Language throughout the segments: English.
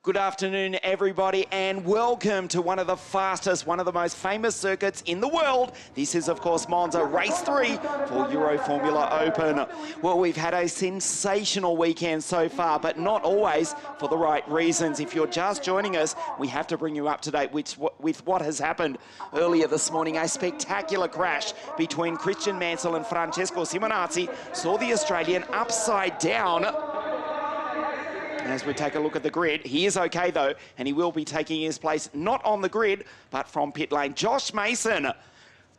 Good afternoon, everybody, and welcome to one of the fastest, one of the most famous circuits in the world. This is, of course, Monza, race 3 for Euroformula Open. Well, we've had a sensational weekend so far, but not always for the right reasons. If you're just joining us, we have to bring you up to date with what has happened earlier this morning. A spectacular crash between Christian Mansell and Francesco Simonazzi saw the Australian upside down. As we take a look at the grid, he is okay though, and he will be taking his place not on the grid, but from pit lane. Josh Mason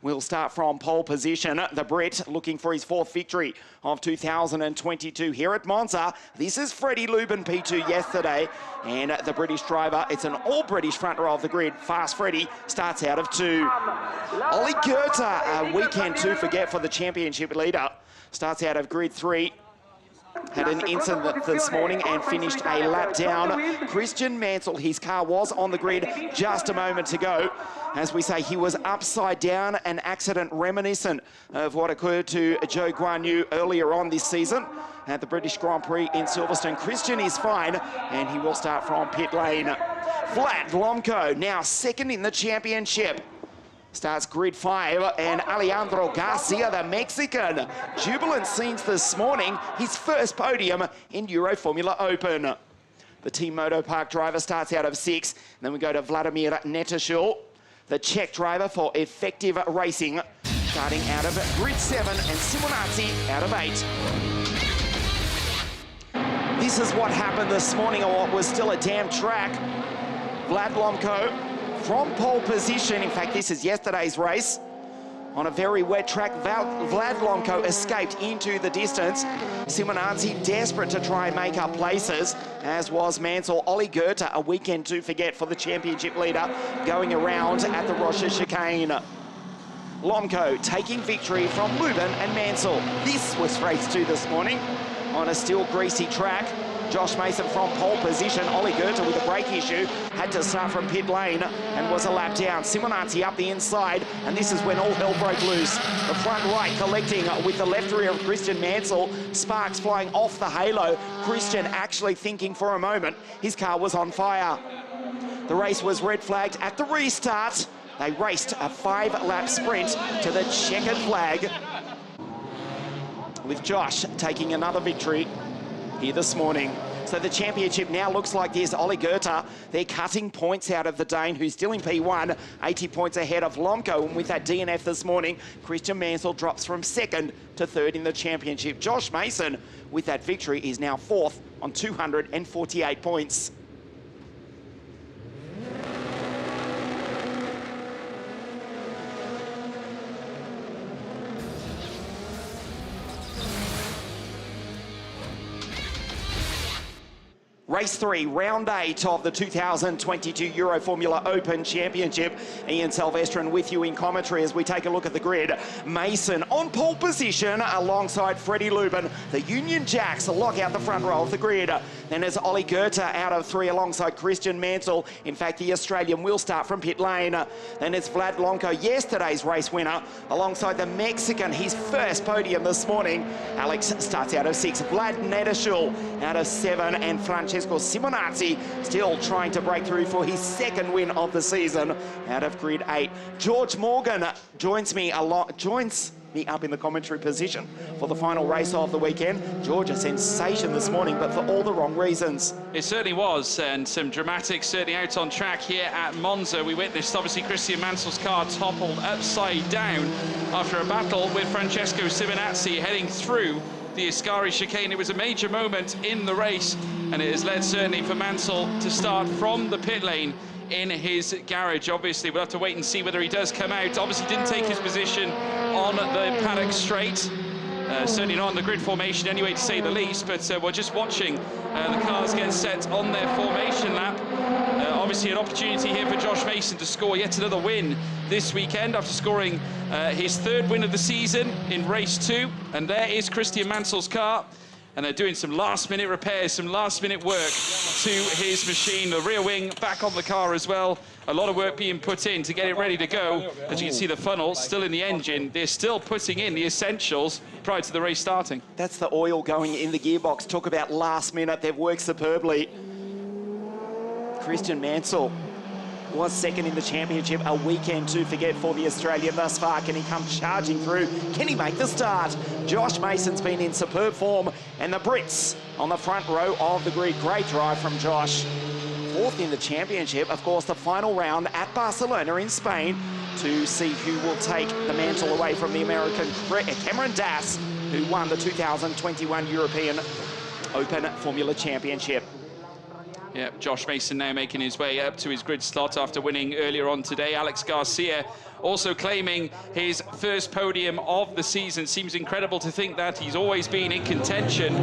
will start from pole position. The Brit looking for his 4th victory of 2022 here at Monza. This is Freddie Lubin P2 yesterday, and the British driver, it's an all-British front row of the grid. Fast Freddie starts out of 2. Ollie Goethe, a weekend to forget for the championship leader, starts out of grid 3. Had an incident this morning and finished a lap down. Christian Mansell, his car was on the grid just a moment ago. As we say, he was upside down, an accident reminiscent of what occurred to Joe Guan Yu earlier on this season at the British Grand Prix in Silverstone. Christian is fine, and he will start from pit lane. Vlad Lomko, now 2nd in the championship, starts grid 5, and Alejandro Garcia, the Mexican. Jubilant scenes this morning, his first podium in Euroformula Open. The Team Moto Park driver starts out of 6. Then we go to Vladimir Netashul, the Czech driver for Effective Racing, starting out of grid 7, and Simonazzi out of 8. This is what happened this morning on what was still a damn track. Vlad Lomko from pole position, in fact this is yesterday's race, on a very wet track. Vlad Lomko escaped into the distance. Simonazzi desperate to try and make up places, as was Mansell. Ollie Goethe, a weekend to forget for the championship leader, going around at the Rocha chicane. Lomko taking victory from Lubin and Mansell. This was race 2 this morning on a still greasy track. Josh Mason from pole position. Ollie Goethe with a brake issue had to start from pit lane and was a lap down. Simonazzi up the inside, and this is when all hell broke loose. The front right collecting with the left rear of Christian Mansell. Sparks flying off the halo. Christian actually thinking for a moment his car was on fire. The race was red flagged at the restart. They raced a 5-lap sprint to the checkered flag, with Josh taking another victory here this morning. So the championship now looks like this. Ollie Goethe, they're cutting points out of the Dane, who's still in P1, 80 points ahead of Lomko. And with that DNF this morning, Christian Mansell drops from 2nd to 3rd in the championship. Josh Mason, with that victory, is now 4th on 248 points. Race 3, round 8 of the 2022 Euroformula Open Championship. Ian Silvestrin with you in commentary as we take a look at the grid. Mason on pole position alongside Freddie Lubin. The Union Jacks lock out the front row of the grid. Then there's Ollie Goethe out of 3 alongside Christian Mansell. In fact, the Australian will start from pit lane. Then it's Vlad Lomko, yesterday's race winner, alongside the Mexican, his first podium this morning. Alex starts out of 6. Vlad Netashul out of 7, and Francesco Simonazzi still trying to break through for his 2nd win of the season out of grid 8. George Morgan joins me up in the commentary position for the final race of the weekend. George, a sensation this morning, but for all the wrong reasons. It certainly was, and some dramatics certainly out on track here at Monza. We witnessed, obviously, Christian Mansell's car toppled upside down after a battle with Francesco Simonazzi heading through the Ascari chicane. It was a major moment in the race, and it has led certainly for Mansell to start from the pit lane in his garage. Obviously, we'll have to wait and see whether he does come out. Obviously, didn't take his position on the paddock straight. Certainly not on the grid formation anyway, to say the least, but we're just watching the cars get set on their formation lap. Obviously an opportunity here for Josh Mason to score yet another win this weekend after scoring his 3rd win of the season in race 2. And there is Christian Mansell's car, and they're doing some last-minute repairs, some last-minute work to his machine. The rear wing back on the car as well. A lot of work being put in to get it ready to go. As you can see, the funnel still in the engine. They're still putting in the essentials prior to the race starting. That's the oil going in the gearbox. Talk about last minute. They've worked superbly. Christian Mansell was second in the championship, a weekend to forget for the Australian thus far. Can he come charging through? Can he make the start? Josh Mason's been in superb form, and the Brits on the front row of the grid. Great drive from Josh. Fourth in the championship. Of course, the final round at Barcelona in Spain to see who will take the mantle away from the American Cameron Dass, who won the 2021 European Open Formula Championship. Yeah, Josh Mason now making his way up to his grid slot after winning earlier on today. Alex Garcia also claiming his first podium of the season. Seems incredible to think that. He's always been in contention.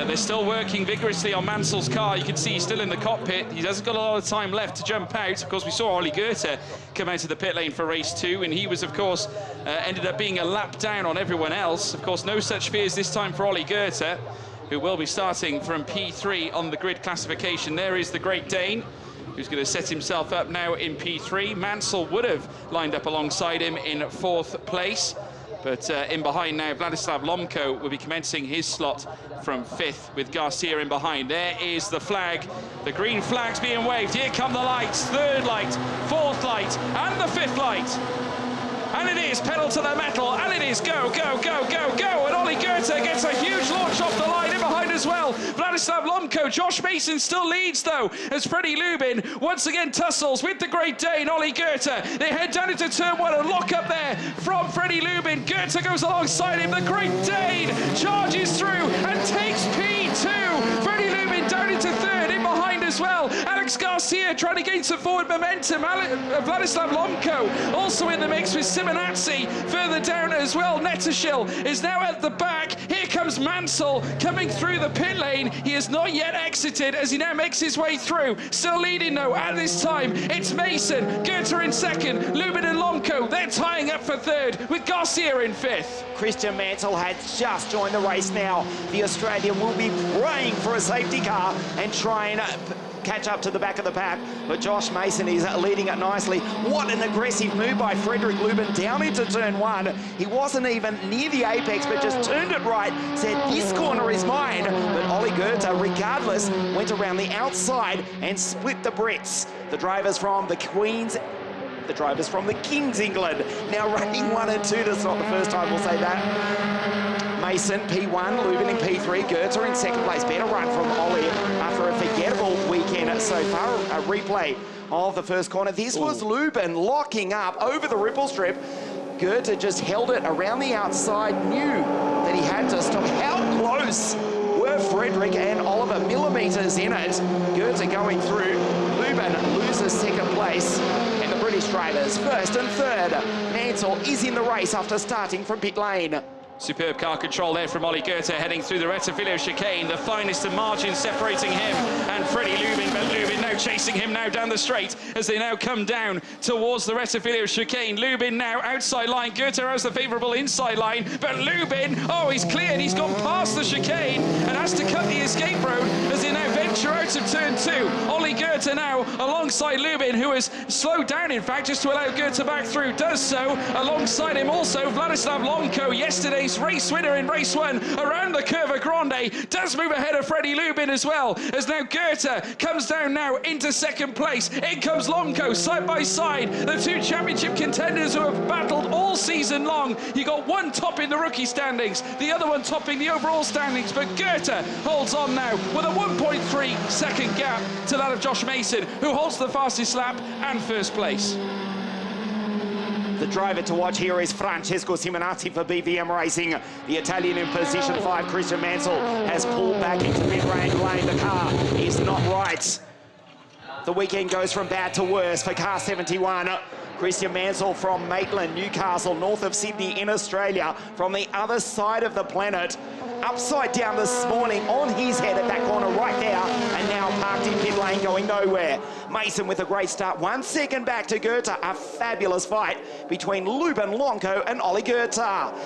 They're still working vigorously on Mansell's car. You can see he's still in the cockpit. He hasn't got a lot of time left to jump out. Of course, we saw Ollie Goethe come out of the pit lane for race 2, and he was, of course, ended up being a lap down on everyone else. Of course, no such fears this time for Ollie Goethe, who will be starting from P3 on the grid classification. There is the Great Dane, who's going to set himself up now in P3. Mansell would have lined up alongside him in 4th place, but in behind now, Vladislav Lomko will be commencing his slot from 5th with Garcia in behind. There is the flag. The green flag's being waved. Here come the lights. 3rd light, 4th light, and the 5th light. And it is pedal to the metal, and it is go, go, go, go, go. And Ollie Goethe gets a huge launch off the line in behind as well. Vladislav Lomko, Josh Mason still leads though, as Freddie Lubin once again tussles with the Great Dane, Ollie Goethe. They head down into turn 1 and lock up there from Freddie Lubin. Goethe goes alongside him. The Great Dane charges through and takes P2. Freddie Lubin down into 3rd, in behind as well. Alex Garcia trying to gain some forward momentum. Vladislav Lomko also in the mix with Simonazzi further down as well. Netashil is now at the back. Here comes Mansell coming through the pit lane. He has not yet exited as he now makes his way through. Still leading though at this time. It's Mason, Goethe in 2nd, Lubin and Lomko, they're tying up for 3rd with Garcia in 5th. Christian Mansell has just joined the race now. The Australian will be praying for a safety car and try and catch up to the back of the pack, but Josh Mason is leading it nicely. What an aggressive move by Frederick Lubin down into turn 1. He wasn't even near the apex, but just turned it right, said this corner is mine. But Ollie Goethe, regardless, went around the outside and split the Brits. The drivers from the Queens, the drivers from the Kings England, now running 1 and 2. That's not the first time we'll say that. Mason, P1, Lubin in P3, Goethe in 2nd place. Better run from Ollie after a forgettable weekend so far. A replay of the first corner. This was Lubin locking up over the ripple strip. Goethe just held it around the outside, knew that he had to stop. How close were Frederick and Oliver? Millimetres in it. Goethe going through. Lubin loses 2nd place. And the British drivers 1st and 3rd. Mansell is in the race after starting from pit lane. Superb car control there from Ollie Goethe heading through the Rettifilo chicane. The finest of margins separating him and Freddie Lubin, but Lubin now chasing him now down the straight as they now come down towards the Rettifilo chicane. Lubin now outside line. Goethe has the favourable inside line, but Lubin, oh, he's cleared. He's gone past the chicane and has to cut the escape road as they now venture out of turn 2. Ollie Goethe now alongside Lubin, who has slowed down, in fact, just to allow Goethe back through. Does so. Alongside him also Vladislav Lomko, yesterday's race winner in race 1 around the Curva Grande, does move ahead of Freddie Lubin as well, as now Goethe comes down now into 2nd place. In comes Lomko side by side, the 2 championship contenders who have battled all season long. You got one top in the rookie standings, the other one topping the overall standings, but Goethe holds on now with a 1.3 second gap to that of Josh Mason, who holds the fastest lap and 1st place. The driver to watch here is Francesco Simonazzi for BVM Racing. The Italian in position 5, Christian Mansell, has pulled back into mid-range lane. The car is not right. The weekend goes from bad to worse for car 71. Christian Mansell from Maitland, Newcastle, north of Sydney in Australia, from the other side of the planet. Upside down this morning on his head at that corner right there, and now parked in pit lane going nowhere. Mason with a great start, 1 second back to Goethe. A fabulous fight between Lubin, Lomko and Ollie Goethe.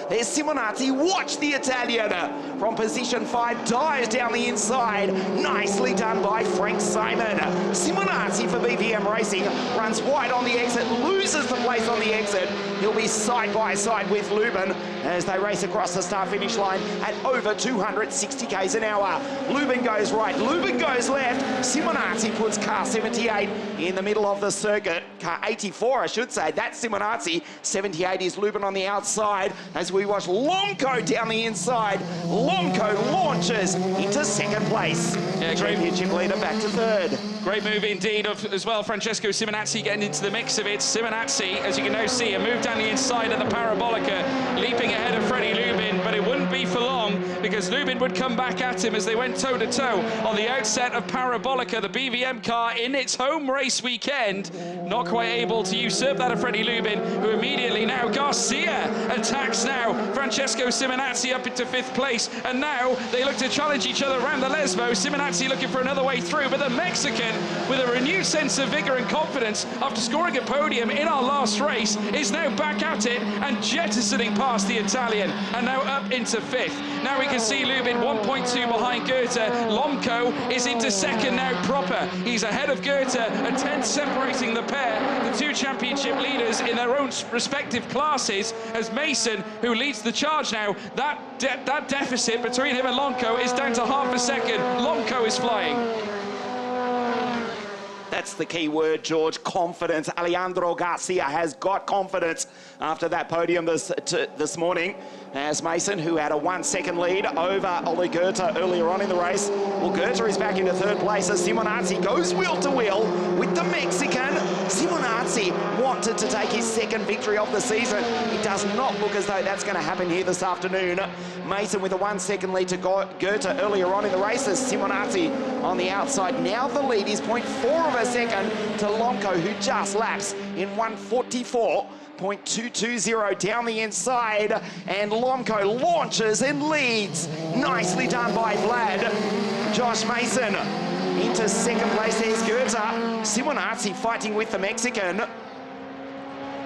There's Simonazzi, watch the Italian from position 5, dives down the inside. Nicely done by Frank Simon. Simonazzi for BVM Racing runs wide on the exit, loses loses the place on the exit. He'll be side by side with Lubin as they race across the start-finish line at over 260 k's an hour. Lubin goes right, Lubin goes left. Simonazzi puts car 78 in the middle of the circuit. Car 84, I should say. That's Simonazzi. 78 is Lubin on the outside as we watch Lomko down the inside. Lomko launches into second place. Yeah, Championship leader back to third. Great move indeed as well. Francesco Simonazzi getting into the mix of it. Simonazzi, as you can now see, a move down the inside of the Parabolica, leaping ahead of Freddie Lubin, but it wouldn't be for long because Lubin would come back at him as they went toe-to-toe on the outset of Parabolica, the BVM car in its home race weekend. Not quite able to usurp that of Freddie Lubin, who immediately now, Garcia attacks now Francesco Simonazzi up into 5th place, and now they look to challenge each other around the Lesmo. Simonazzi looking for another way through, but the Mexican, with a renewed sense of vigour and confidence after scoring a podium in our last race, is now back at it and jettisoning past the Italian, and now up into 5th. Now we can see Lubin 1.2 behind Goethe. Lomko is into second now proper. He's ahead of Goethe, a 10th separating the pair, the two championship leaders in their own respective classes, as Mason, who leads the charge now, that deficit between him and Lomko is down to half a second. Lomko is flying. That's the key word, George, confidence. Alejandro Garcia has got confidence after that podium this morning. As Mason, who had a 1-second lead over Oli Goethe earlier on in the race. Well, Goethe is back into 3rd place as Simonazzi goes wheel to wheel with the Mexican. Simonazzi wanted to take his 2nd victory of the season. It does not look as though that's going to happen here this afternoon. Mason with a 1-second lead to Goethe earlier on in the race as Simonazzi on the outside. Now the lead is 0.4 of a second to Lomko, who just laps in 1:44.220 down the inside, and Lomko launches and leads. Nicely done by Vlad. Josh Mason into 2nd place. There's Goethe. Simonazzi fighting with the Mexican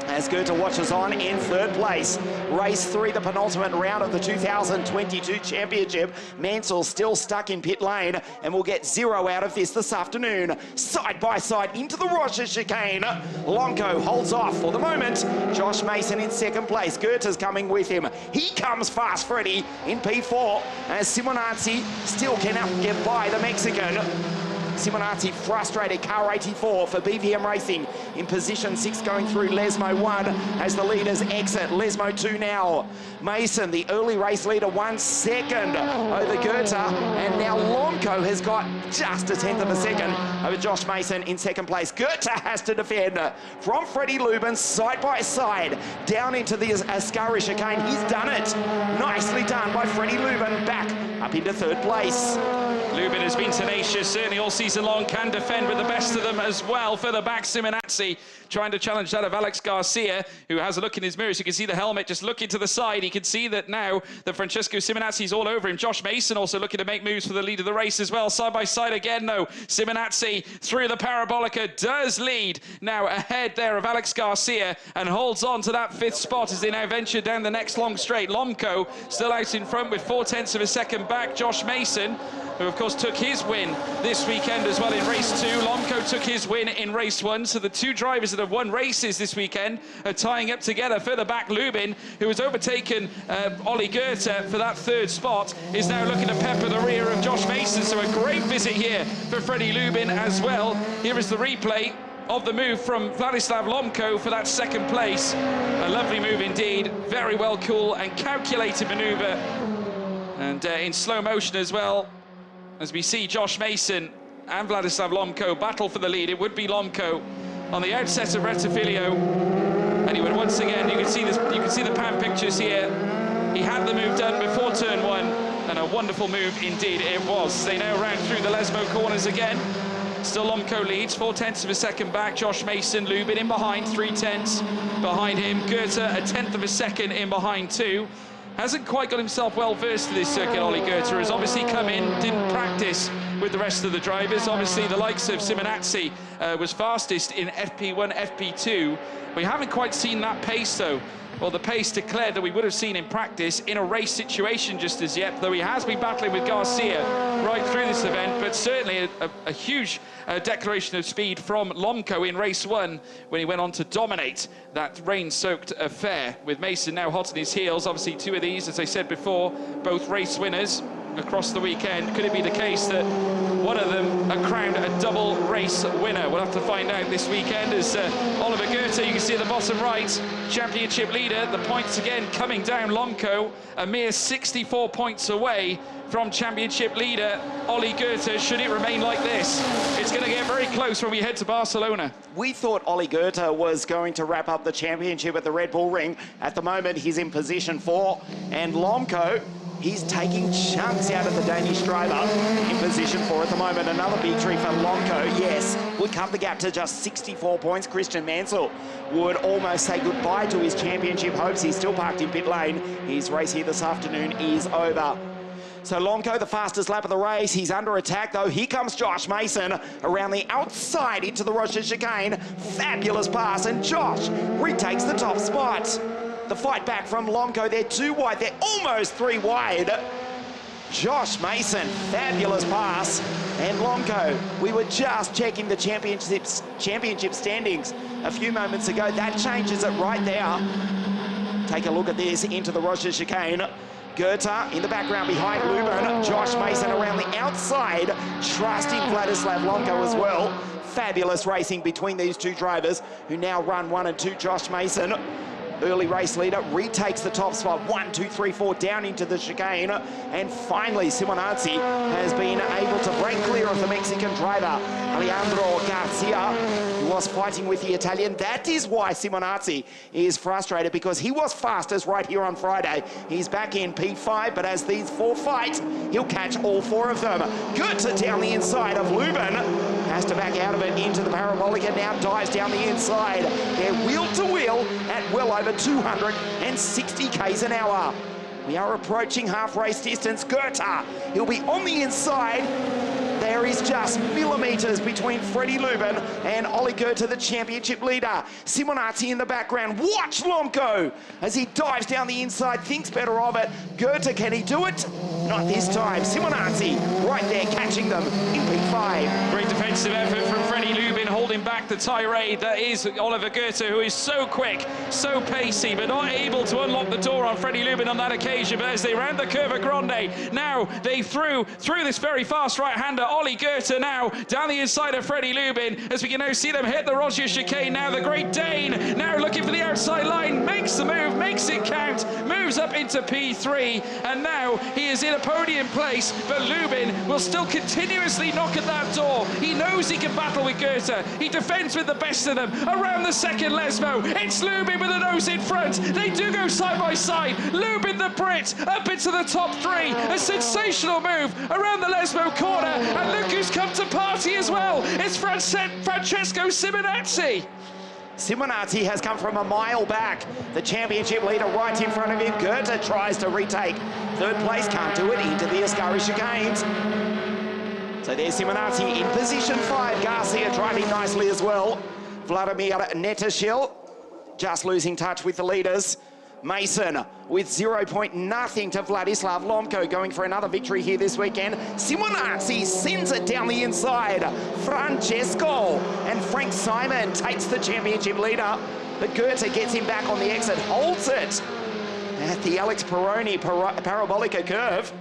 as Goethe watches on in 3rd place. Race 3, the penultimate round of the 2022 championship. Mansell still stuck in pit lane and will get 0 out of this afternoon. Side by side into the Rocha chicane. Lomko holds off for the moment. Josh Mason in 2nd place. Goethe's coming with him. He comes fast, Freddie, in P4 as Simonazzi still cannot get by the Mexican. Simonazzi frustrated, car 84 for BVM Racing in position 6 going through Lesmo 1 as the leaders exit. Lesmo 2 now. Mason, the early race leader, 1 second over Goethe, and now Lomko has got just a 10th of a second over Josh Mason in 2nd place. Goethe has to defend from Freddie Lubin side by side down into the Ascari chicane. He's done it. Nicely done by Freddie Lubin, back up into 3rd place. Lubin has been tenacious, certainly all season long, can defend with the best of them as well. Further back, Simonazzi trying to challenge that of Alex Garcia, who has a look in his mirrors. You can see the helmet just looking to the side. He can see that now that Francesco Simonazzi is all over him. Josh Mason also looking to make moves for the lead of the race as well. Side by side again, though. Simonazzi through the Parabolica does lead now ahead there of Alex Garcia and holds on to that 5th spot as they now venture down the next long straight. Lomko still out in front with 0.4 of a second back. Josh Mason, who of course took his win this weekend as well in race 2. Lomko took his win in race 1, so the two drivers that have won races this weekend are tying up together. Further back, Lubin, who has overtaken Oli Goethe for that 3rd spot, is now looking to pepper the rear of Josh Mason, so a great visit here for Freddie Lubin as well. Here is the replay of the move from Vladislav Lomko for that 2nd place. A lovely move indeed, very well cool and calculated manoeuvre, and in slow motion as well, as we see Josh Mason and Vladislav Lomko battle for the lead. It would be Lomko on the outset of Rettifilio, and he would once again, you can see the pan pictures here. He had the move done before turn 1, and a wonderful move indeed it was. They now round through the Lesmo corners again. Still Lomko leads, 0.4 of a second back. Josh Mason, Lubin in behind, 0.3 behind him. Goethe a 10th of a second in behind too. Hasn't quite got himself well versed to this circuit, Oli Goethe has obviously come in, didn't practice with the rest of the drivers. Obviously the likes of Simonazzi was fastest in FP1, FP2. We haven't quite seen that pace though well, the pace declared that we would have seen in practice in a race situation just as yet, though he has been battling with Garcia right through this event, but certainly a huge declaration of speed from Lomco in race 1 when he went on to dominate that rain-soaked affair, with Mason now hot on his heels. Obviously 2 of these, as I said before, both race winners across the weekend. Could it be the case that one of them are crowned a double race winner? We'll have to find out this weekend as Oliver Goethe, you can see at the bottom right, championship leader. The points again coming down. Lomco a mere 64 points away from championship leader Ollie Goethe. Should it remain like this, it's going to get very close when we head to Barcelona. We thought Ollie Goethe was going to wrap up the championship at the Red Bull Ring. At the moment, he's in position 4, and Lomco, he's taking chunks out of the Danish driver in position 4 at the moment. Another victory for Lomco, yes, would cut the gap to just 64 points. Christian Mansell would almost say goodbye to his championship hopes. He's still parked in pit lane. His race here this afternoon is over. So Lomco, the fastest lap of the race. He's under attack, though. Here comes Josh Mason around the outside into the Roger chicane. Fabulous pass, and Josh retakes the top spot. The fight back from Lomco. They're 2 wide. They're almost 3 wide. Josh Mason, fabulous pass. And Lomco, we were just checking the championship standings a few moments ago. That changes it right there. Take a look at this into the Roger chicane. Goethe in the background behind Lubin. Josh Mason around the outside, trusting Vladislav Lomco as well. Fabulous racing between these 2 drivers who now run 1 and 2. Josh Mason, early race leader, retakes the top spot. 1, 2, 3, 4 down into the chicane. And finally, Simonazzi has been able to break clear of the Mexican driver, Alejandro Garcia, who was fighting with the Italian. That is why Simonazzi is frustrated, because he was fastest right here on Friday. He's back in P5, but as these 4 fight, he'll catch all 4 of them. Goethe down the inside of Lubin. Has to back out of it into the Parabolica, now dives down the inside. They're wheel to wheel at well over 260 k's an hour. We are approaching half race distance. Goethe, he'll be on the inside. There is just millimetres between Freddie Lubin and Ollie Goethe, the championship leader. Simonazzi in the background. Watch Lomco as he dives down the inside, thinks better of it. Goethe, can he do it? Not this time. Simonazzi right there catching them in P5. Great defensive effort from Freddie Lubin, holding back the tirade that is Oliver Goethe, who is so quick, so pacey, but not able to unlock the door on Freddie Lubin on that occasion. But as they round the Curva Grande, now they through this very fast right-hander. Ollie Goethe now down the inside of Freddie Lubin, as we can now see them hit the Roger chicane. Now the Great Dane now looking for the outside line, makes the move, makes it count, moves up into P3, and now he is in a podium place. But Lubin will still continuously knock at that door. He knows he can battle with Goethe. He defends with the best of them. Around the second Lesmo, it's Lubin with a nose in front. They do go side by side. Lubin the Brit up into the top 3. A sensational move around the Lesmo corner, and look who's come to party as well. It's Francesco Simonazzi. Simonazzi has come from a mile back. The championship leader right in front of him. Goethe tries to retake 3rd place, can't do it, into the Ascari chicanes. So there's Simonazzi in position 5. Garcia driving nicely as well. Vladimir Netashil just losing touch with the leaders. Mason with 0.0 to Vladislav Lomco, going for another victory here this weekend. Simonazzi sends it down the inside. Francesco and Frank Simon takes the championship leader, but Goethe gets him back on the exit, holds it at the Alex Peroni Parabolica curve.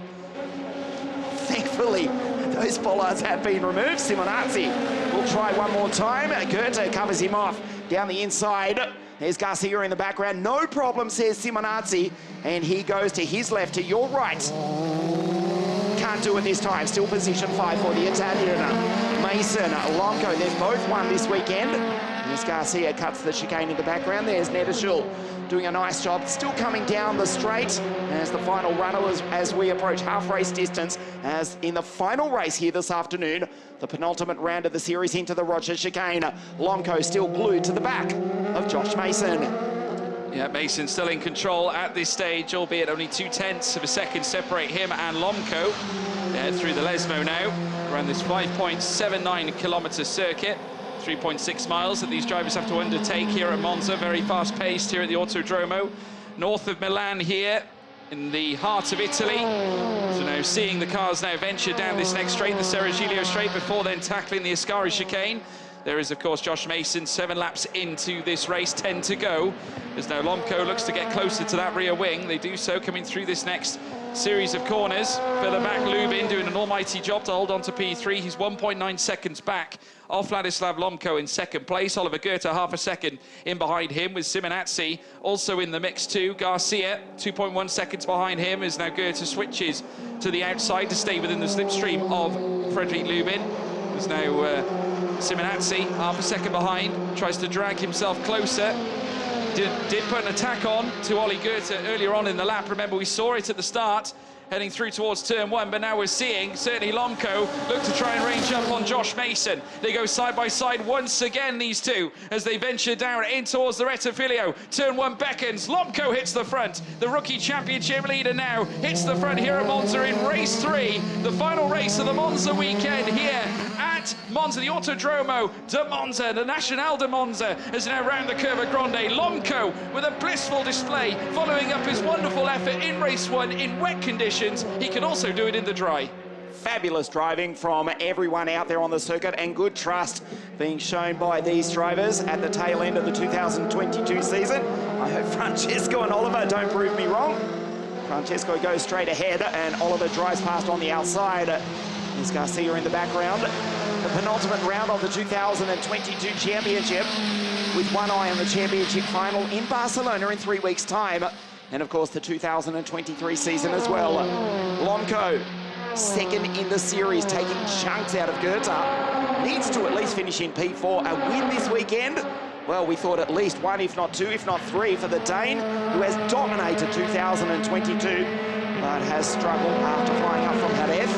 Thankfully, those bollards have been removed. Simonazzi will try one more time. Goethe covers him off down the inside. There's Garcia in the background. No problem, says Simonazzi. And he goes to his left, to your right. Can't do it this time. Still position 5 for the Italian. Mason, Lomco, they've both won this weekend. There's Garcia, cuts the chicane in the background. There's Netashil doing a nice job. Still coming down the straight as the final runner as we approach half race distance, as in the final race here this afternoon, the penultimate round of the series into the Roger chicane. Lomco still glued to the back of Josh Mason. Yeah, Mason still in control at this stage, albeit only 0.2 of a second separate him and Lomco. Through the Lesmo now, around this 5.79 kilometre circuit, 3.6 miles that these drivers have to undertake here at Monza. Very fast-paced here at the Autodromo. North of Milan here, in the heart of Italy. So now seeing the cars now venture down this next straight, the Serigilio straight, before then tackling the Ascari chicane. There is, of course, Josh Mason, 7 laps into this race, 10 to go. As now Lomco looks to get closer to that rear wing. They do so coming through this next series of corners. Further back, Lubin doing an almighty job to hold on to P3. He's 1.9 seconds back off Vladislav Lomco in second place. Oliver Goethe half a second in behind him, with Simonazzi also in the mix too. Garcia 2.1 seconds behind him as now Goethe switches to the outside to stay within the slipstream of Frederic Lubin. There's now Simonazzi half a second behind, tries to drag himself closer. Did put an attack on to Ollie Goethe earlier on in the lap. Remember, we saw it at the start, heading through towards turn 1, but now we're seeing certainly Lomco look to try and range up on Josh Mason. They go side by side once again, these two, as they venture down in towards the Rettifilio. Turn 1 beckons, Lomco hits the front. The rookie championship leader now hits the front here at Monza in race 3, the final race of the Monza weekend here at Monza, the Autodromo de Monza, the Nacional de Monza, is now round the curve at Grande. Lomco with a blissful display, following up his wonderful effort in race 1 in wet conditions. He can also do it in the dry. Fabulous driving from everyone out there on the circuit, and good trust being shown by these drivers at the tail end of the 2022 season. I hope Francesco and Oliver don't prove me wrong. Francesco goes straight ahead and Oliver drives past on the outside. There's Garcia in the background. The penultimate round of the 2022 championship, with one eye on the championship final in Barcelona in 3 weeks' time. And of course the 2023 season as well. Lomco, second in the series, taking chunks out of Goethe. Needs to at least finish in P4. A win this weekend? Well, we thought at least 1, if not 2, if not 3 for the Dane, who has dominated 2022, but has struggled after flying up from Jerez,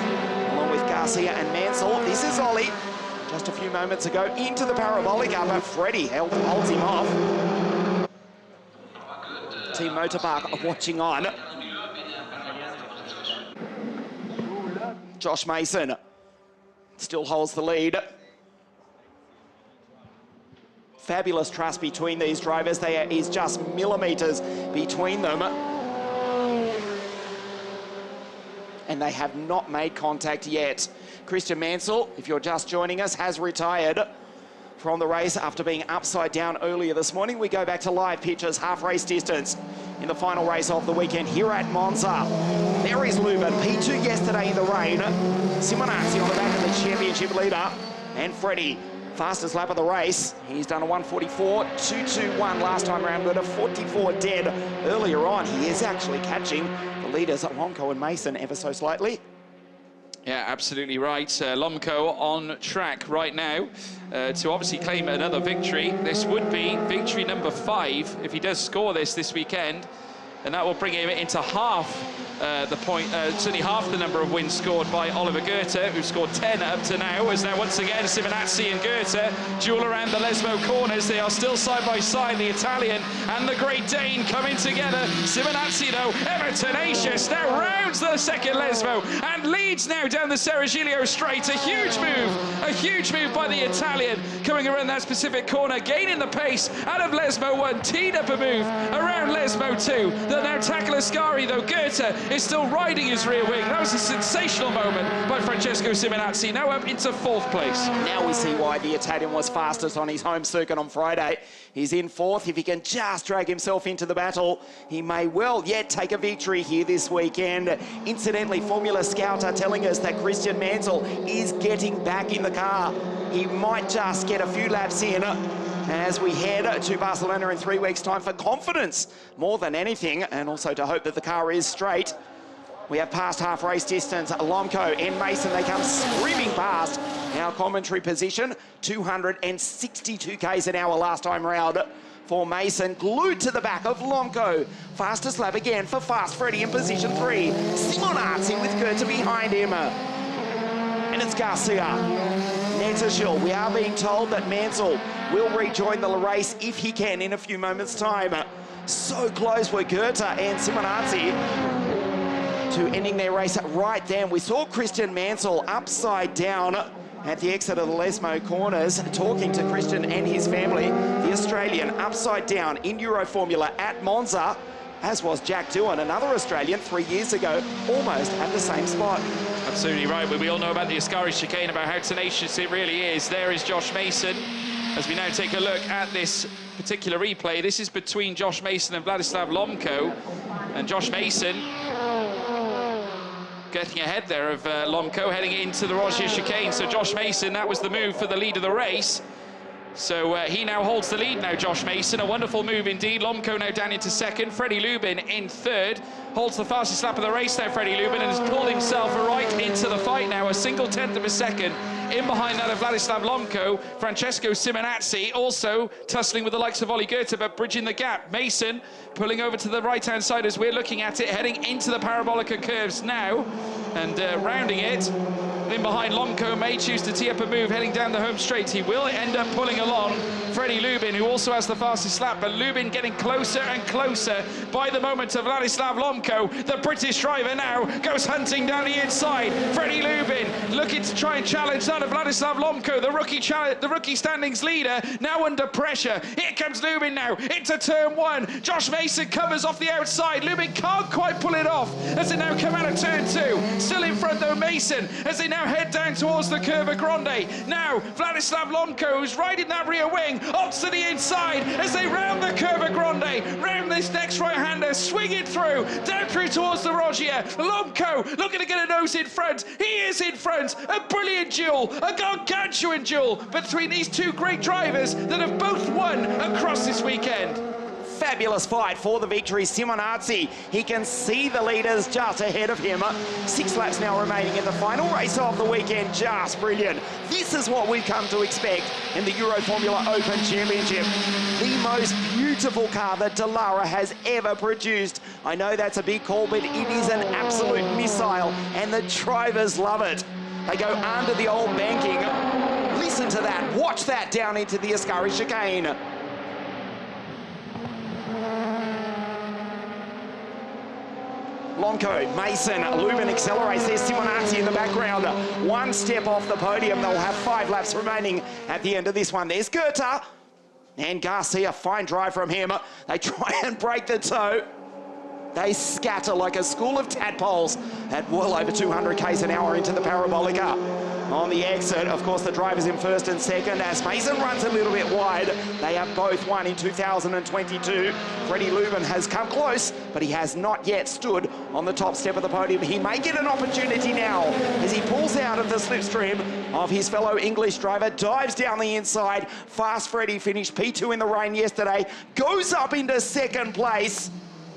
along with Garcia and Mansell. This is Ollie, just a few moments ago, into the parabolic, but Freddie holds him off. Team Motorpark watching on. Josh Mason still holds the lead. Fabulous trust between these drivers. There is just millimetres between them. And they have not made contact yet. Christian Mansell, if you're just joining us, has retired from the race after being upside down earlier this morning. We go back to live pictures, half race distance in the final race of the weekend here at Monza. There is Lubin, P2 yesterday in the rain. Simonazzi on the back of the championship leader. And Freddie, fastest lap of the race. He's done a 1:44.221 last time around, but a 44 dead earlier on. He is actually catching the leaders, Lomco and Mason, ever so slightly. Yeah, absolutely right. Lomco on track right now to obviously claim another victory. This would be victory number 5 if he does score this weekend, and that will bring him into half certainly half the number of wins scored by Oliver Goethe, who scored 10 up to now. As now once again Simonazzi and Goethe duel around the Lesmo corners. They are still side by side, the Italian and the Great Dane coming together. Simonazzi, though, ever tenacious, now rounds the second Lesmo and leads now down the Serigilio straight. A huge move by the Italian, coming around that specific corner, gaining the pace out of Lesmo 1, teed up a move around Lesmo 2. They'll now tackle Ascari, though Goethe is still riding his rear wing. That was a sensational moment by Francesco Simonazzi, now up into 4th place. Now we see why the Italian was fastest on his home circuit on Friday. He's in 4th. If he can just drag himself into the battle, he may well yet take a victory here this weekend. Incidentally, Formula Scout are telling us that Christian Mansell is getting back in the car. He might just get a few laps in as we head to Barcelona in 3 weeks' time for confidence more than anything, and also to hope that the car is straight. We have passed half race distance. Lomco and Mason, they come screaming past our commentary position. 262 k's an hour last time round for Mason, glued to the back of Lomco. Fastest lap again for Fast Freddy in position 3. Simonazzi with Goethe behind him. And it's Garcia. Netterschil, we are being told that Mansell will rejoin the race if he can in a few moments' time. So close were Goethe and Simonazzi to ending their race right then. We saw Christian Mansell upside down at the exit of the Lesmo corners, talking to Christian and his family. The Australian upside down in Euroformula at Monza, as was Jack Doohan, another Australian 3 years ago, almost at the same spot. Absolutely right. But we all know about the Ascari chicane, about how tenacious it really is. There is Josh Mason. As we now take a look at this particular replay, this is between Josh Mason and Vladislav Lomko. And Josh Mason getting ahead there of Lomko, heading into the Rogier chicane. So Josh Mason, that was the move for the lead of the race. So he now holds the lead now, Josh Mason. A wonderful move indeed. Lomko now down into second. Freddie Lubin in third. Holds the fastest lap of the race now, Freddie Lubin, and has pulled himself right into the fight now. A single tenth of a second in behind that of Vladislav Lomko. Francesco Simonazzi also tussling with the likes of Olli Goethe, but bridging the gap. Mason pulling over to the right-hand side as we're looking at it, heading into the Parabolica curves now, and rounding it. In behind Lomko may choose to tee up a move heading down the home straight. He will end up pulling along Freddie Lubin, who also has the fastest lap, but Lubin getting closer and closer by the moment to Vladislav Lomko. The British driver now goes hunting down the inside. Freddie Lubin looking to try and challenge that of Vladislav Lomko, the rookie standings leader, now under pressure. Here comes Lubin now into turn one. Josh Mason covers off the outside. Lubin can't quite pull it off as they now come out of turn two. Still in front though, Mason, as they now head down towards the Curva Grande. Now Vladislav Lomko, who's riding that rear wing, opts to the inside as they round the Curva Grande, round this next right-hander, swinging through, down through towards the Rogier. Lomko looking to get a nose in front. He is in front. A brilliant duel, a gargantuan duel between these two great drivers that have both won across this weekend. Fabulous fight for the victory. Simonazzi, he can see the leaders just ahead of him. 6 laps now remaining in the final race of the weekend. Just brilliant. This is what we've come to expect in the Euroformula Open Championship. The most beautiful car that Dallara has ever produced. I know that's a big call, but it is an absolute missile, and the drivers love it. They go under the old banking. Listen to that. Watch that down into the Ascari chicane. Lomko, Mason, Lubin accelerates. There's Simonazzi in the background. 1 step off the podium. They'll have 5 laps remaining at the end of this one. There's Goethe and Garcia. Fine drive from him. They try and break the toe. They scatter like a school of tadpoles at well over 200 k's an hour into the Parabolica. On the exit, of course, the drivers in first and second as Mason runs a little bit wide. They have both won in 2022. Freddie Lubin has come close, but he has not yet stood on the top step of the podium. He may get an opportunity now as he pulls out of the slipstream of his fellow English driver, dives down the inside. Fast Freddie finished P2 in the rain yesterday, goes up into second place.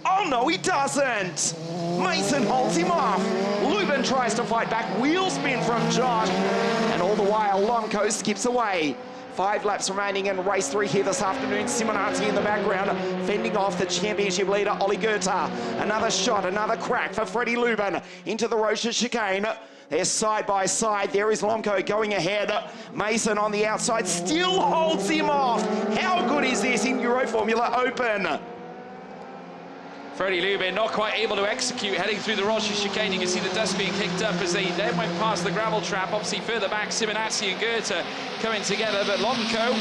Oh no, he doesn't! Mason holds him off. Lubin tries to fight back, wheel spin from Josh, and all the while Lomko skips away. 5 laps remaining in race 3 here this afternoon. Simonazzi in the background, fending off the championship leader, Olli Goethe. Another shot, another crack for Freddie Lubin into the Rogier chicane. They're side by side. There is Lomko going ahead. Mason on the outside still holds him off. How good is this in Euroformula Open? Freddie Lubin not quite able to execute heading through the Rogier chicane. You can see the dust being kicked up as they then went past the gravel trap. Obviously further back, Simonazzi and Goethe coming together, but Lomko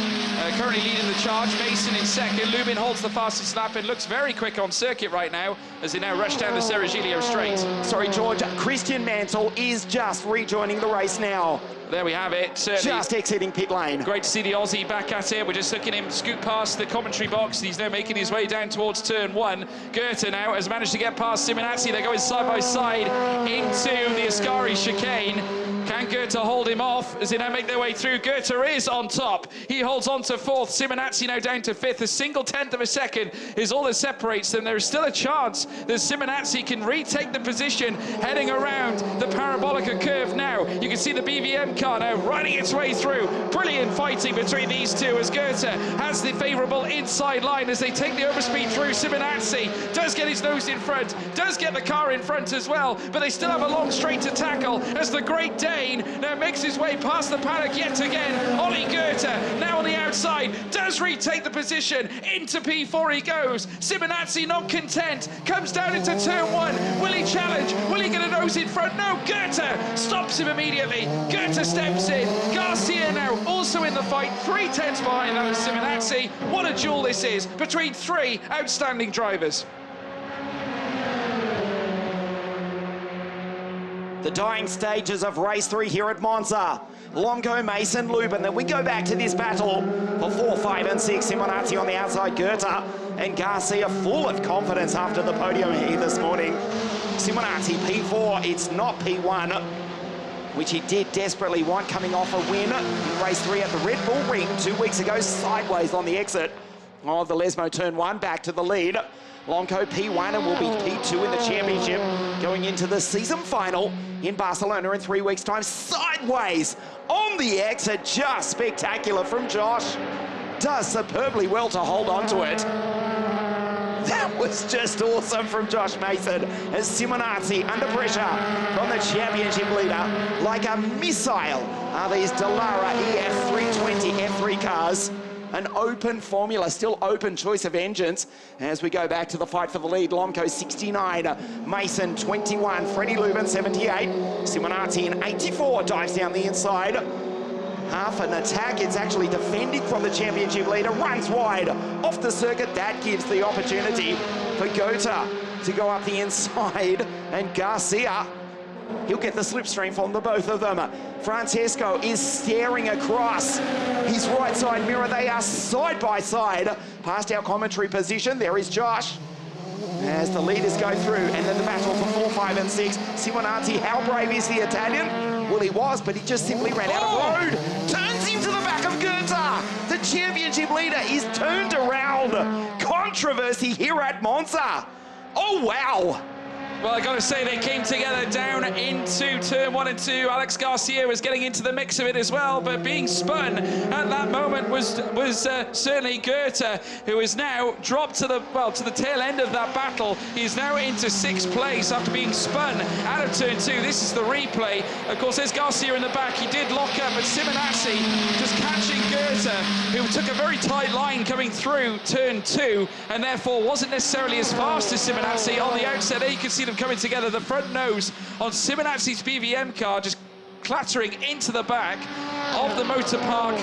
currently leading the charge. Mason in second. Lubin holds the fastest lap and looks very quick on circuit right now as they now rush down the Serigilio straight. Sorry, George. Christian Mansell is just rejoining the race now. There we have it. Just exiting pit lane. Great to see the Aussie back at it. We're just looking him scoot past the commentary box. He's now making his way down towards turn 1. Goethe now has managed to get past Simonazzi. They're going side by side into the Ascari chicane. Can Goethe hold him off as they now make their way through? Goethe is on top. He holds on to 4th. Simonazzi now down to 5th. A single tenth of a second is all that separates them. There is still a chance that Simonazzi can retake the position heading around the Parabolica curve now. You can see the BVM car now riding its way through. Brilliant fighting between these two as Goethe has the favourable inside line as they take the overspeed through. Simonazzi does get his nose in front, does get the car in front as well, but they still have a long straight to tackle as the Great Day Spain. Now makes his way past the paddock yet again. Ollie Goethe now on the outside, does retake the position. Into P4 he goes. Simonazzi not content, comes down into turn 1. Will he challenge? Will he get a nose in front? No, Goethe stops him immediately. Goethe steps in. Garcia now also in the fight, 3/10 behind that of Simonazzi. What a duel this is between 3 outstanding drivers. The dying stages of race 3 here at Monza. Longo, Mason, Lubin. Then we go back to this battle for 4, 5 and 6. Simonazzi on the outside, Goethe and Garcia full of confidence after the podium here this morning. Simonazzi P4, it's not P1, which he did desperately want, coming off a win in race 3 at the Red Bull Ring 2 weeks ago, sideways on the exit of the Lesmo turn 1, back to the lead. Longo P1 and will be P2 in the championship going into the season final in Barcelona in 3 weeks' time. Sideways on the exit, just spectacular from Josh. Does superbly well to hold on to it. That was just awesome from Josh Mason as Simonazzi under pressure from the championship leader. Like a missile are these Dallara EF320 F3 cars. An open formula, still open choice of engines as we go back to the fight for the lead. Lomco 69, Mason 21, Freddie Lubin 78, Simonazzi in 84 dives down the inside. Half an attack, it's actually defending from the championship leader, runs wide off the circuit. That gives the opportunity for Goethe to go up the inside, and Garcia, he'll get the slipstream from the both of them. Francesco is staring across his right side mirror. They are side by side past our commentary position. There is Josh as the leaders go through, and then the battle for 4, 5 and 6. Simonazzi, how brave is the Italian? Well, he was, but he just simply ran out of road. Turns into the back of Goethe. The championship leader is turned around. Controversy here at Monza. Oh, wow. Well, I got to say, they came together down into turn 1 and 2. Alex Garcia was getting into the mix of it as well, but being spun at that moment was certainly Goethe, who is now dropped to the tail end of that battle. He's now into 6th place after being spun out of turn 2. This is the replay. Of course, there's Garcia in the back. He did lock up, but Simonazzi just catching Goethe, who took a very tight line coming through turn 2, and therefore wasn't necessarily as fast as Simonazzi on the outset. There you can see them coming together. The front nose on Simonazzi's BVM car just clattering into the back of the motor park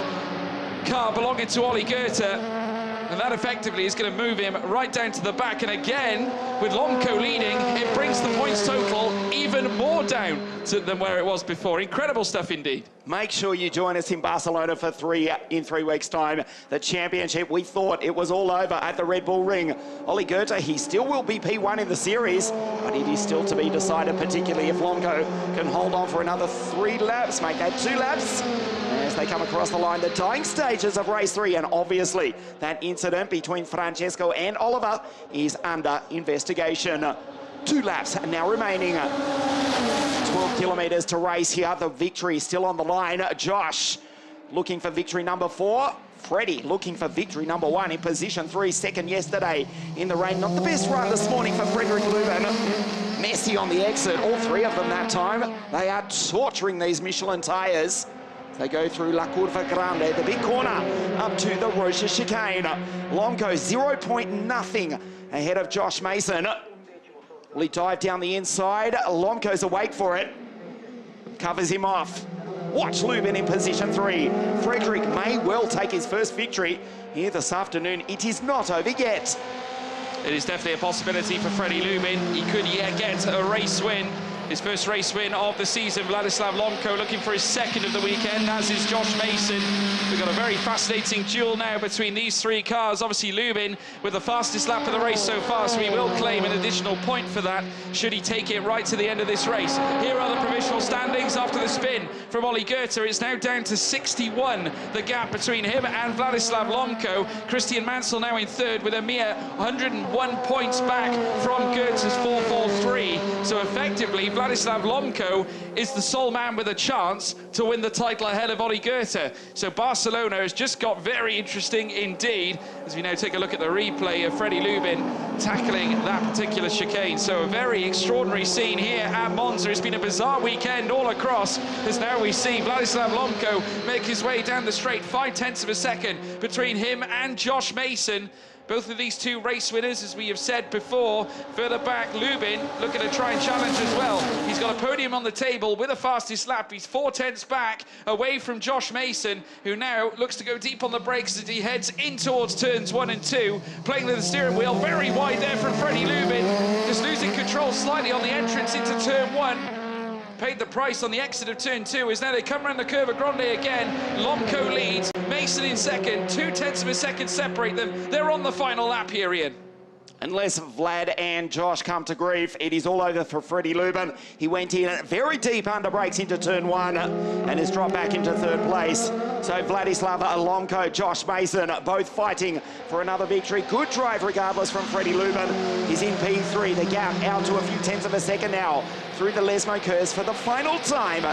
car belonging to Ollie Goethe, and that effectively is going to move him right down to the back. And again, with Lomco leading, it brings the points total even more down than where it was before. Incredible stuff indeed. Make sure you join us in Barcelona for 3 weeks' time. The championship, we thought it was all over at the Red Bull Ring. Ollie Goethe, he still will be P1 in the series, but it is still to be decided, particularly if Longo can hold on for another 3 laps, make that 2 laps as they come across the line. The dying stages of race 3, and obviously that incident between Francesco and Oliver is under investigation. 2 laps now remaining. 12 kilometres to race here. The victory still on the line. Josh looking for victory number 4. Freddie looking for victory number 1 in position 3, second yesterday in the rain. Not the best run this morning for Frederick Lubin. Messy on the exit, all 3 of them that time. They are torturing these Michelin tyres. They go through La Curva Grande, the big corner, up to the Rocha chicane. Longo 0.0 ahead of Josh Mason. Will he dive down the inside? Lomco's awake for it. Covers him off. Watch Lubin in position 3. Frederick may well take his first victory here this afternoon. It is not over yet. It is definitely a possibility for Freddie Lubin. He could yet get a race win. His first race win of the season. Vladislav Lomco looking for his second of the weekend, as is Josh Mason. We've got a very fascinating duel now between these 3 cars. Obviously Lubin with the fastest lap of the race so far, so he will claim an additional point for that should he take it right to the end of this race. Here are the provisional standings after the spin from Ollie Goethe. It's now down to 61, the gap between him and Vladislav Lomco. Christian Mansell now in 3rd with a mere 101 points back from Goethe's 443. So effectively, Vladislav Lomko is the sole man with a chance to win the title ahead of Oli Goethe. So Barcelona has just got very interesting indeed, as we now take a look at the replay of Freddie Lubin tackling that particular chicane. So a very extraordinary scene here at Monza. It's been a bizarre weekend all across, as now we see Vladislav Lomko make his way down the straight, 0.5 of a second between him and Josh Mason. Both of these two race winners, as we have said before. Further back, Lubin looking to try and challenge as well. He's got a podium on the table with a fastest lap. He's 0.4 back away from Josh Mason, who now looks to go deep on the brakes as he heads in towards turns 1 and 2, playing with the steering wheel very wide there from Freddie Lubin, just losing control slightly on the entrance into turn 1. Paid the price on the exit of turn 2 as now they come around the curve of Grande again. Lomko leads, Mason in second, 0.2 of a second separate them. They're on the final lap here, Ian. Unless Vlad and Josh come to grief, it is all over for Freddie Lubin. He went in very deep under brakes into turn 1 and has dropped back into 3rd place. So Vladislav Lomko, Josh Mason, both fighting for another victory. Good drive regardless from Freddie Lubin. He's in P3, the gap out to a few tenths of a second now through the Lesmo curves for the final time.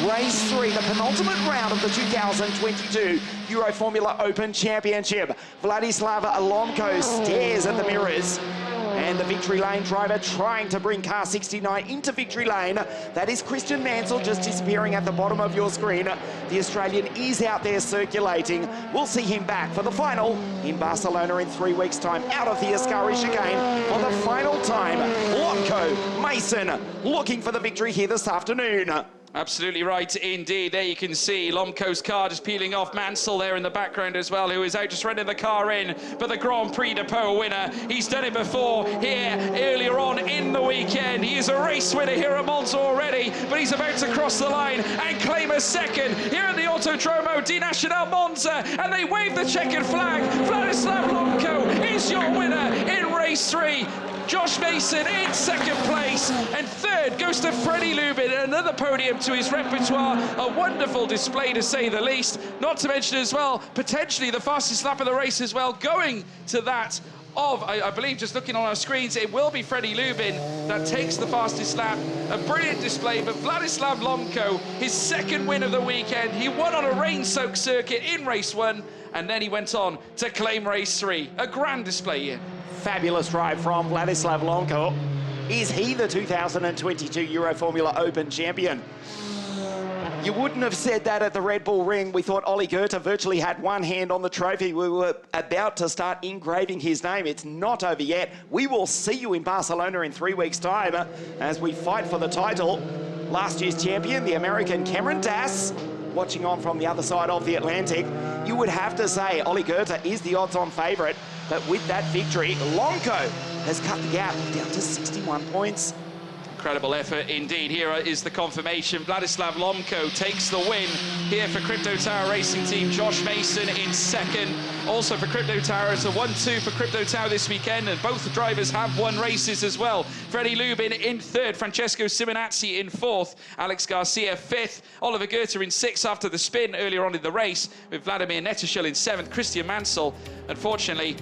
Race 3, the penultimate round of the 2022 Euroformula Open Championship. Vladislav Lomko stares at the mirrors. And the victory lane driver trying to bring car 69 into victory lane. That is Christian Mansell just disappearing at the bottom of your screen. The Australian is out there circulating. We'll see him back for the final in Barcelona in 3 weeks' time out of the Ascari chicane for the final time. Lomko, Mason looking for the victory here this afternoon. Absolutely right indeed. There you can see Lomko's car just peeling off. Mansell there in the background as well, who is out just running the car in. But the Grand Prix de Pau winner, he's done it before here earlier on in the weekend. He is a race winner here at Monza already, but he's about to cross the line and claim a second here at the Autodromo di Nacional Monza, and they wave the checkered flag. Vladislav Lomko is your winner in race 3. Josh Mason in 2nd place, and 3rd goes to Freddie Lubin. Another podium to his repertoire. A wonderful display to say the least. Not to mention as well, potentially the fastest lap of the race as well, going to that of, I believe, just looking on our screens, it will be Freddie Lubin that takes the fastest lap. A brilliant display, but Vladislav Lomko, his 2nd win of the weekend. He won on a rain-soaked circuit in race 1, and then he went on to claim race 3. A grand display here. Fabulous drive from Vladislav Lomko. Is he the 2022 Euroformula Open champion? You wouldn't have said that at the Red Bull Ring. We thought Oli Goethe virtually had one hand on the trophy. We were about to start engraving his name. It's not over yet. We will see you in Barcelona in 3 weeks' time as we fight for the title. Last year's champion, the American Cameron Dass, watching on from the other side of the Atlantic. You would have to say Oli Goethe is the odds-on favourite, but with that victory, Lomko has cut the gap down to 61 points. Incredible effort indeed. Here is the confirmation. Vladislav Lomko takes the win here for Crypto Tower Racing Team. Josh Mason in 2nd. Also for Crypto Tower, it's a 1-2 for Crypto Tower this weekend, and both the drivers have won races as well. Freddie Lubin in 3rd, Francesco Simonazzi in 4th, Alex Garcia 5th, Oliver Goethe in 6th after the spin earlier on in the race, with Vladimir Netushil in 7th, Christian Mansell, unfortunately,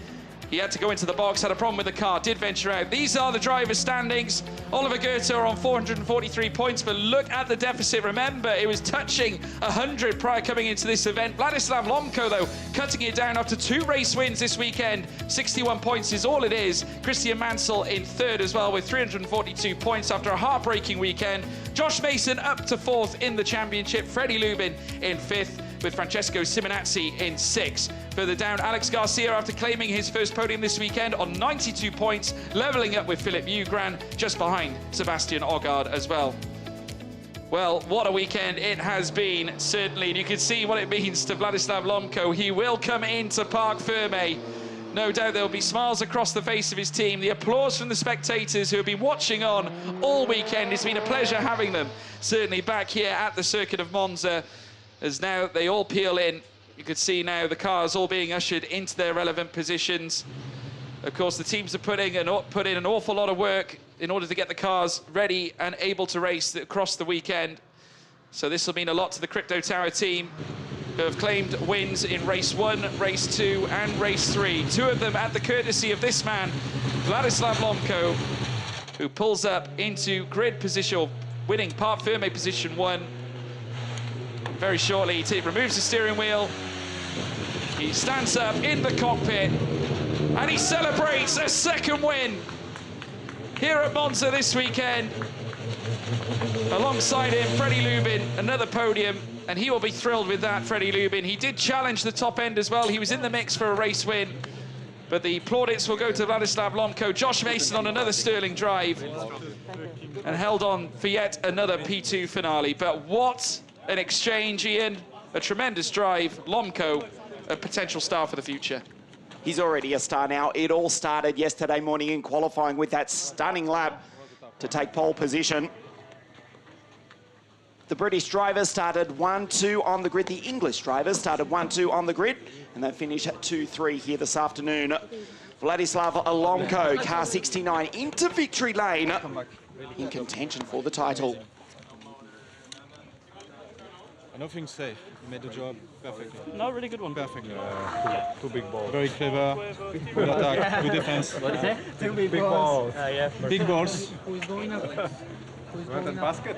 he had to go into the box, had a problem with the car, did venture out. These are the driver's standings. Oliver Goethe are on 443 points, but look at the deficit. Remember, it was touching 100 prior coming into this event. Vladislav Lomko, though, cutting it down after 2 race wins this weekend. 61 points is all it is. Christian Mansell in 3rd as well with 342 points after a heartbreaking weekend. Josh Mason up to 4th in the championship. Freddie Lubin in 5th, with Francesco Simonazzi in 6th. Further down, Alex Garcia, after claiming his first podium this weekend, on 92 points, levelling up with Philip Ugran, just behind Sebastian Ogard as well. Well, what a weekend it has been, certainly. And you can see what it means to Vladislav Lomko. He will come into Parc Ferme. No doubt there will be smiles across the face of his team. The applause from the spectators who have been watching on all weekend. It's been a pleasure having them, certainly back here at the circuit of Monza, as now they all peel in. You could see now the cars all being ushered into their relevant positions. Of course, the teams are put in an awful lot of work in order to get the cars ready and able to race across the weekend. So this will mean a lot to the Crypto Tower team, who have claimed wins in race 1, race 2 and race 3. 2 of them at the courtesy of this man, Vladislav Lomko, who pulls up into grid position, or winning Parc Ferme position 1. Very shortly, he removes the steering wheel. He stands up in the cockpit and he celebrates a second win here at Monza this weekend. Alongside him, Freddie Lubin, another podium, and he will be thrilled with that, Freddie Lubin. He did challenge the top end as well. He was in the mix for a race win, but the plaudits will go to Vladislav Lomko. Josh Mason on another sterling drive and held on for yet another P2 finale. But what an exchange, Ian. A tremendous drive. Lomko, a potential star for the future. He's already a star now. It all started yesterday morning in qualifying with that stunning lap to take pole position. The British driver started 1-2 on the grid. The English drivers started 1-2 on the grid, and they finished at 2-3 here this afternoon. Vladislav Lomko, car 69, into victory lane, in contention for the title. Nothing to say. He made the job perfectly. No, really good one. Perfectly. Two big balls. Very clever. Good attack. Good defense. What did you say? Two big balls. Yeah. Big balls. Who is going up? Who is going up? Basket.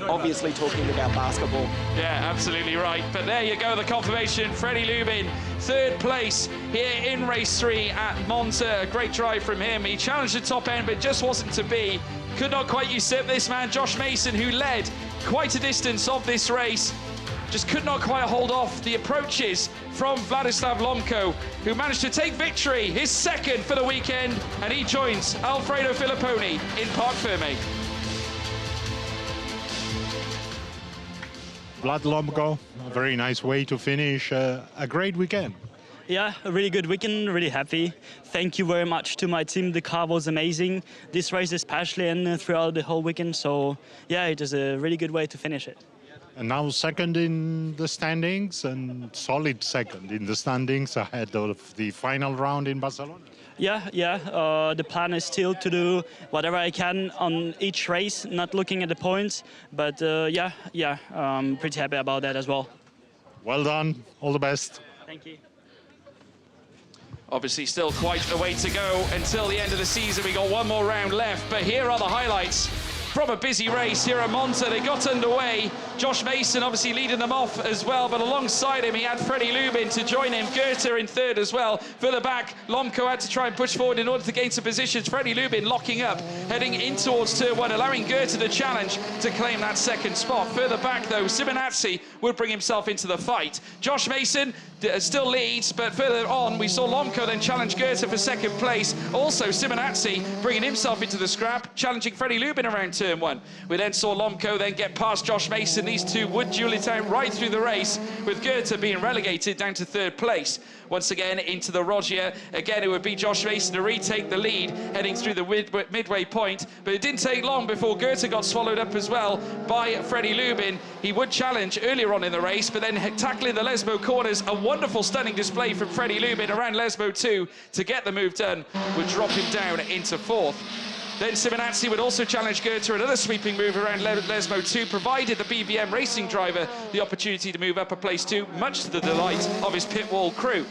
Obviously talking about basketball. Yeah, absolutely right. But there you go, the confirmation. Freddie Lubin, third place here in race 3 at Monza. A great drive from him. He challenged the top end, but just wasn't to be. Could not quite usurp this man, Josh Mason, who led quite a distance of this race. Just could not quite hold off the approaches from Vladislav Lomko, who managed to take victory, his second for the weekend, and he joins Alfredo Filipponi in Parc Ferme. Vlad Lomko, a very nice way to finish a great weekend. Yeah, a really good weekend, really happy. Thank you very much to my team. The car was amazing. This race especially and throughout the whole weekend. So yeah, it was a really good way to finish it. And now second in the standings and solid second in the standings ahead of the final round in Barcelona. Yeah. The plan is still to do whatever I can on each race, not looking at the points. But I'm pretty happy about that as well. Well done. All the best. Thank you. Obviously still quite a way to go until the end of the season. We got one more round left, but here are the highlights from a busy race here at Monza. They got underway. Josh Mason obviously leading them off as well, but alongside him he had Freddie Lubin to join him. Goethe in third as well. Further back, Lomko had to try and push forward in order to gain some positions. Freddie Lubin locking up, heading in towards turn 1, allowing Goethe the challenge to claim that second spot. Further back though, Simonazzi would bring himself into the fight. Josh Mason still leads, but further on we saw Lomko then challenge Goethe for second place. Also Simonazzi bringing himself into the scrap, challenging Freddie Lubin around turn 1. We then saw Lomko then get past Josh Mason. These two would duel it out right through the race, with Goethe being relegated down to third place. Once again into the Rogier. Again, it would be Josh Mason to retake the lead, heading through the midway point. But it didn't take long before Goethe got swallowed up as well by Freddie Lubin. He would challenge earlier on in the race, but then tackling the Lesbo corners, a wonderful stunning display from Freddie Lubin around Lesbo 2 to get the move done, would drop him down into fourth. Then Simonazzi would also challenge Goethe, another sweeping move around Lesmo 2, provided the BBM racing driver the opportunity to move up a place 2, much to the delight of his pit wall crew.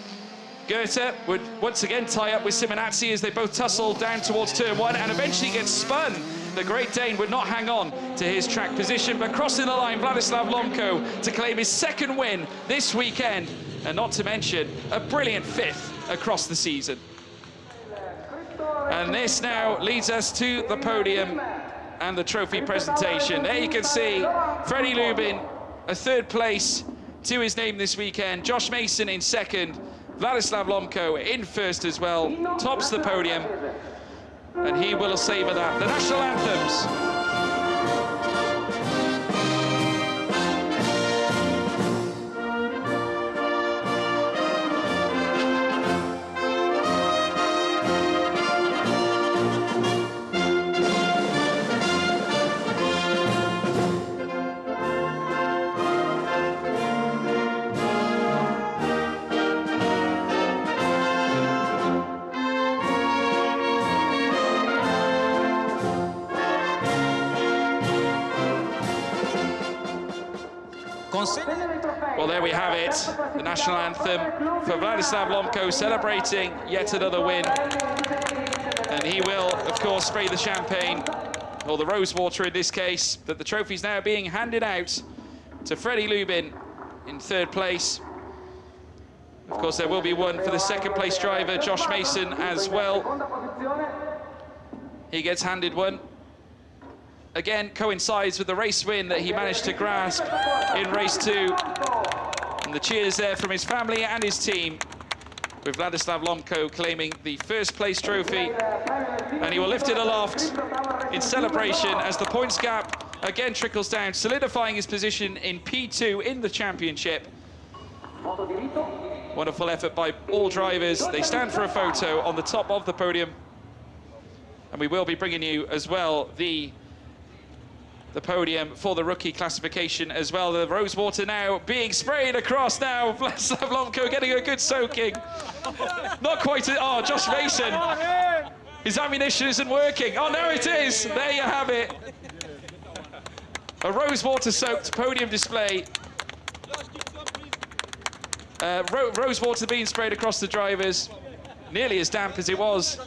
Goethe would once again tie up with Simonazzi as they both tussle down towards turn 1 and eventually get spun. The Great Dane would not hang on to his track position, but crossing the line, Vladislav Lomko to claim his second win this weekend, and not to mention a brilliant 5th across the season. And this now leads us to the podium and the trophy presentation. There you can see Freddie Lubin, a third place to his name this weekend. Josh Mason in second. Vladislav Lomko in first as well. Tops the podium. And he will savour that. The national anthems. Well, there we have it, the national anthem for Vladislav Lomko, celebrating yet another win. And he will, of course, spray the champagne or the Rosewater in this case, but the trophy's now being handed out to Freddie Lubin in 3rd place. Of course, there will be one for the 2nd place driver, Josh Mason, as well. He gets handed one. Again, coincides with the race win that he managed to grasp in race 2. And the cheers there from his family and his team, with Vladislav Lomko claiming the 1st place trophy. And he will lift it aloft in celebration as the points gap again trickles down, solidifying his position in P2 in the championship. Wonderful effort by all drivers. They stand for a photo on the top of the podium. And we will be bringing you as well the podium for the rookie classification as well. The Rosewater now being sprayed across now. Vladislav Lomko getting a good soaking. Not quite, oh, Josh Mason. His ammunition isn't working. Oh, no, it is. There you have it. A Rosewater-soaked podium display. Rosewater being sprayed across the drivers. Nearly as damp as it was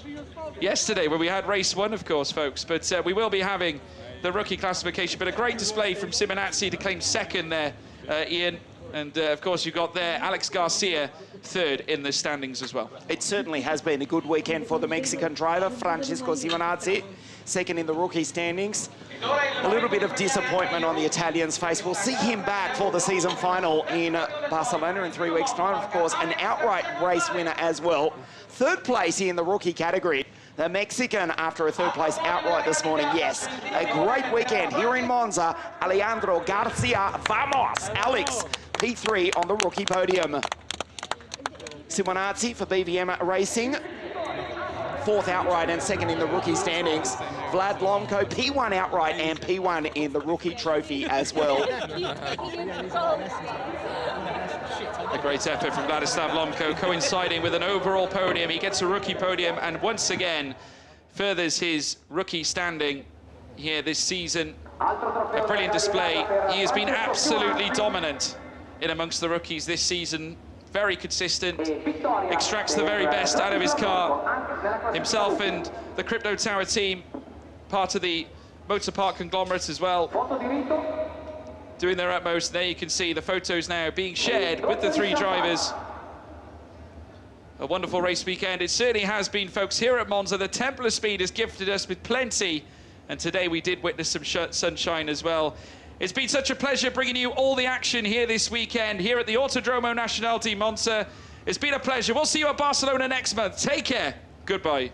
yesterday when we had race 1, of course, folks. But we will be having the rookie classification. But a great display from Simonazzi to claim 2nd there, Ian. And, of course, you got there Alex Garcia 3rd in the standings as well. It certainly has been a good weekend for the Mexican driver, Francesco Simonazzi, 2nd in the rookie standings. A little bit of disappointment on the Italian's face. We'll see him back for the season final in Barcelona in 3 weeks' time. Of course, an outright race winner as well. 3rd place in the rookie category. The Mexican after a 3rd place outright this morning. Yes, a great weekend here in Monza. Alejandro Garcia, vamos! Alex, P3 on the rookie podium. Simonazzi for BVM Racing. 4th outright and 2nd in the rookie standings. Vlad Lomko, P1 outright and P1 in the rookie trophy as well. A great effort from Vladislav Lomko, coinciding with an overall podium. He gets a rookie podium and once again furthers his rookie standing here this season. A brilliant display. He has been absolutely dominant in amongst the rookies this season. Very consistent, extracts the very best out of his car. Himself and the Crypto Tower team, part of the Motor Park conglomerate as well, doing their utmost. There you can see the photos now being shared with the 3 drivers. A wonderful race weekend. It certainly has been, folks, here at Monza. The Temple of Speed has gifted us with plenty, and today we did witness some sunshine as well. It's been such a pleasure bringing you all the action here this weekend, here at the Autodromo Nacional di Monza. It's been a pleasure. We'll see you at Barcelona next month. Take care. Goodbye.